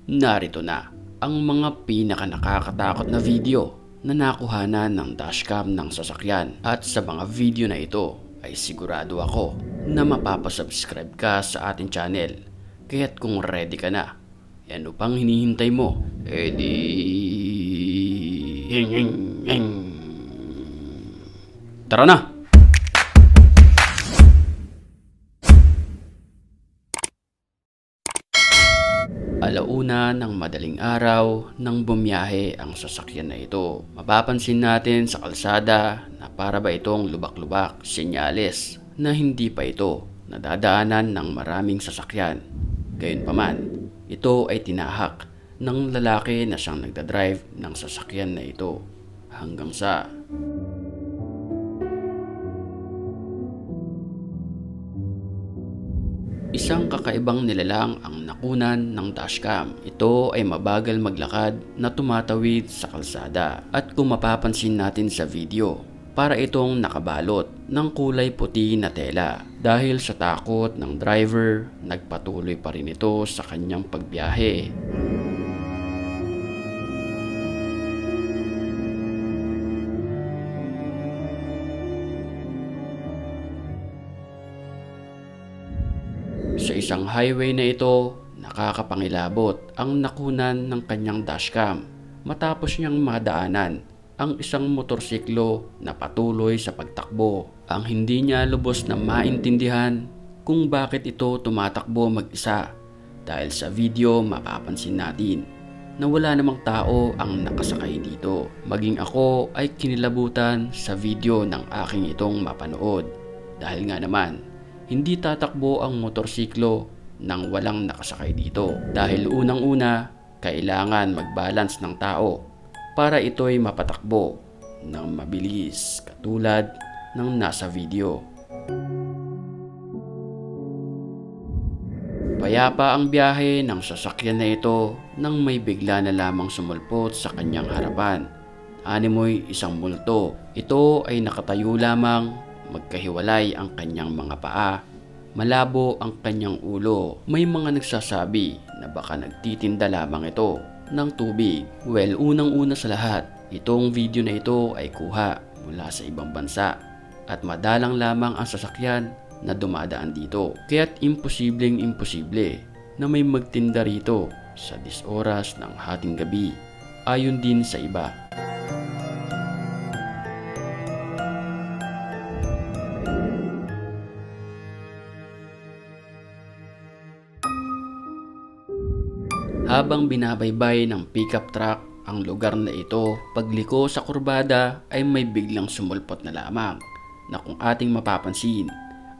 Narito na ang mga pinaka nakakatakot na video na nakuhanan ng dashcam ng sasakyan. At sa mga video na ito ay sigurado ako na mapapasubscribe ka sa ating channel. Kaya't kung ready ka na, ano pang hinihintay mo? Tara na! Alauna ng madaling araw nang bumiyahe ang sasakyan na ito. Mapapansin natin sa kalsada na para ba itong lubak-lubak, senyales na hindi pa ito nadadaanan ng maraming sasakyan. Gayunpaman, ito ay tinahak ng lalaki na siyang nagdadrive ng sasakyan na ito hanggang sa isang kakaibang nilalang ang nakunan ng dashcam. Ito ay mabagal maglakad na tumatawid sa kalsada. At kung mapapansin natin sa video, para itong nakabalot ng kulay puti na tela. Dahil sa takot ng driver, nagpatuloy pa rin ito sa kanyang pagbiyahe. Sa isang highway na ito, nakakapangilabot ang nakunan ng kanyang dashcam matapos niyang madaanan ang isang motorsiklo na patuloy sa pagtakbo. Ang hindi niya lubos na maintindihan kung bakit ito tumatakbo mag-isa dahil sa video mapapansin natin na wala namang tao ang nakasakay dito. Maging ako ay kinilabutan sa video ng aking itong mapanood dahil nga naman hindi tatakbo ang motorsiklo nang walang nakasakay dito. Dahil unang-una, kailangan mag-balance ng tao para ito'y mapatakbo ng mabilis katulad ng nasa video. Payapa ang biyahe ng sasakyan na ito nang may bigla na lamang sumulpot sa kanyang harapan. Animoy isang multo. Ito ay nakatayo lamang. Magkahiwalay ang kanyang mga paa, malabo ang kanyang ulo. May mga nagsasabi na baka nagtitinda lamang ito ng tubig. Well, unang-una sa lahat, itong video na ito ay kuha mula sa ibang bansa at madalang lamang ang sasakyan na dumadaan dito. Kaya't imposibleng na may magtinda rito sa 10 oras ng hating gabi, ayon din sa iba. Habang binabaybay ng pickup truck ang lugar na ito, pagliko sa kurbada ay may biglang sumulpot na lamang na kung ating mapapansin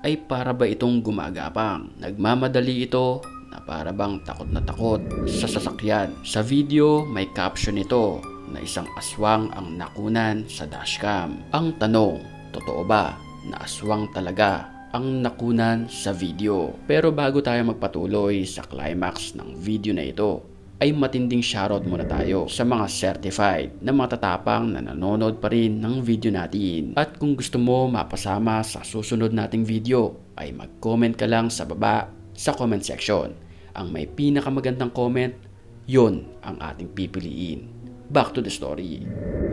ay para ba itong gumagapang. Nagmamadali ito na para bang takot na takot sa sasakyan. Sa video may caption ito na isang aswang ang nakunan sa dashcam. Ang tanong, totoo ba na aswang talaga ang nakunan sa video? Pero bago tayo magpatuloy sa climax ng video na ito, ay matinding shoutout muna tayo sa mga certified na matatapang na nanonood pa rin ng video natin. At kung gusto mo mapasama sa susunod nating video, ay mag-comment ka lang sa baba sa comment section. Ang may pinakamagandang comment, yun ang ating pipiliin. Back to the story.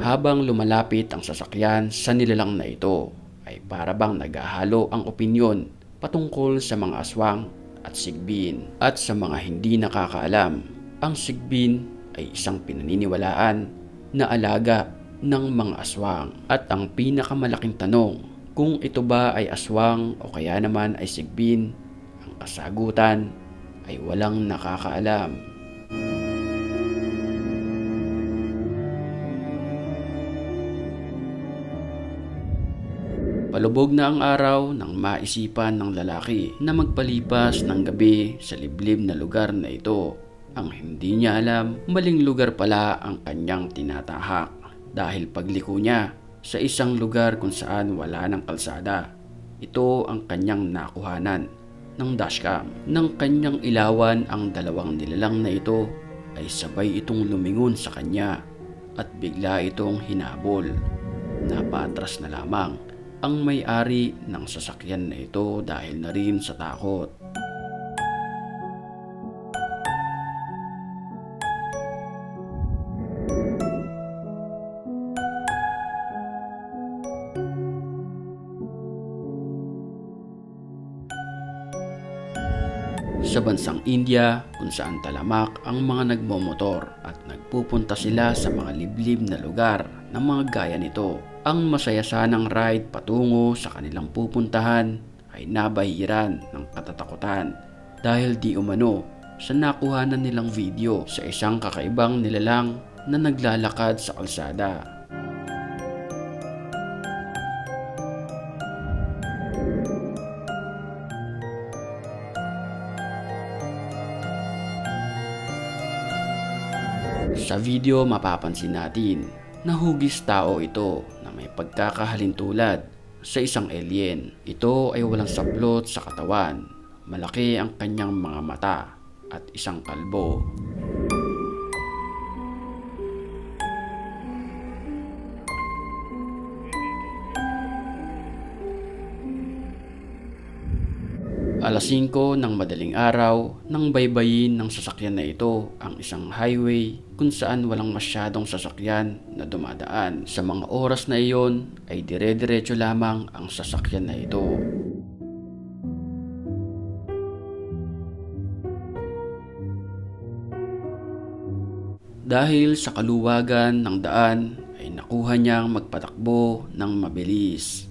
Habang lumalapit ang sasakyan sa nilalang na ito, ay para bang naghahalo ang opinyon patungkol sa mga aswang at sigbin. At sa mga hindi nakakaalam, ang sigbin ay isang pinaniniwalaan na alaga ng mga aswang. At ang pinakamalaking tanong, kung ito ba ay aswang o kaya naman ay sigbin, ang kasagutan ay walang nakakaalam. Palubog na ang araw nang maisipan ng lalaki na magpalipas ng gabi sa liblib na lugar na ito. Ang hindi niya alam, maling lugar pala ang kanyang tinatahak dahil pagliko niya sa isang lugar kung saan wala ng kalsada. Ito ang kanyang nakuhanan ng dashcam. Nang kanyang ilawan ang dalawang nilalang na ito, ay sabay itong lumingon sa kanya at bigla itong hinabol. Napatras na lamang ang may-ari ng sasakyan na ito dahil na rin sa takot. sa bansang India kung saan talamak ang mga nagmomotor at nagpupunta sila sa mga liblib na lugar ng mga gaya nito. Ang masaya sanang ride patungo sa kanilang pupuntahan ay nabahiran ng katatakutan dahil di umano sa nakuhanan nilang video sa isang kakaibang nilalang na naglalakad sa kalsada. Sa video mapapansin natin na hugis tao ito na may pagkakahalintulad sa isang alien. Ito ay walang sablot sa katawan, malaki ang kanyang mga mata at isang kalbo. Alas 5 ng madaling araw nang baybayin ng sasakyan na ito ang isang highway kung saan walang masyadong sasakyan na dumadaan. Sa mga oras na iyon ay dire-diretso lamang ang sasakyan na ito. Dahil sa kaluwagan ng daan ay nakuha niyang magpatakbo ng mabilis.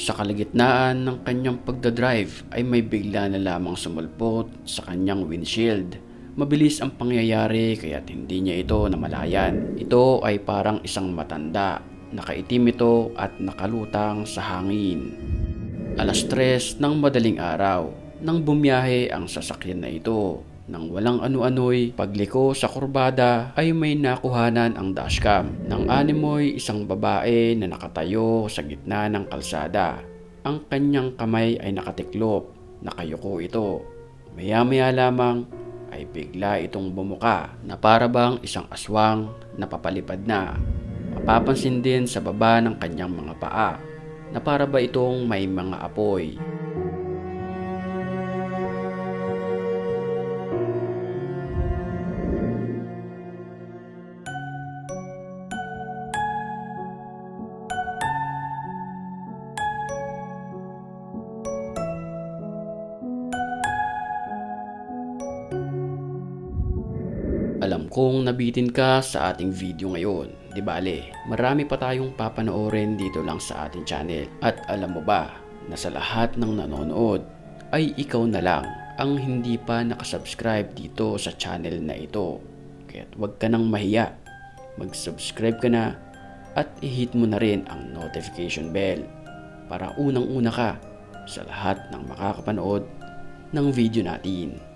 Sa kalagitnaan ng kanyang pagdadrive ay may bigla na lamang sumulpot sa kanyang windshield. Mabilis ang pangyayari kaya't hindi niya ito namalayan. Ito ay parang isang matanda. Nakaitim ito at nakalutang sa hangin. Alas 3 ng madaling araw nang bumiyahe ang sasakyan na ito. Nang walang ano-ano'y pagliko sa kurbada ay may nakuhanan ang dashcam. Nang animoy isang babae na nakatayo sa gitna ng kalsada. Ang kanyang kamay ay nakatiklop, nakayuko ito. Maya-maya lamang ay bigla itong bumuka na para bang isang aswang na papalipad na. Mapapansin din sa baba ng kanyang mga paa na para ba itong may mga apoy. Alam kong nabitin ka sa ating video ngayon. Di bale, marami pa tayong papanoorin dito lang sa ating channel. At alam mo ba na sa lahat ng nanonood ay ikaw na lang ang hindi pa nakasubscribe dito sa channel na ito. Kaya't huwag ka nang mahiya. Mag-subscribe ka na at i-hit mo na rin ang notification bell para unang-una ka sa lahat ng makakapanood ng video natin.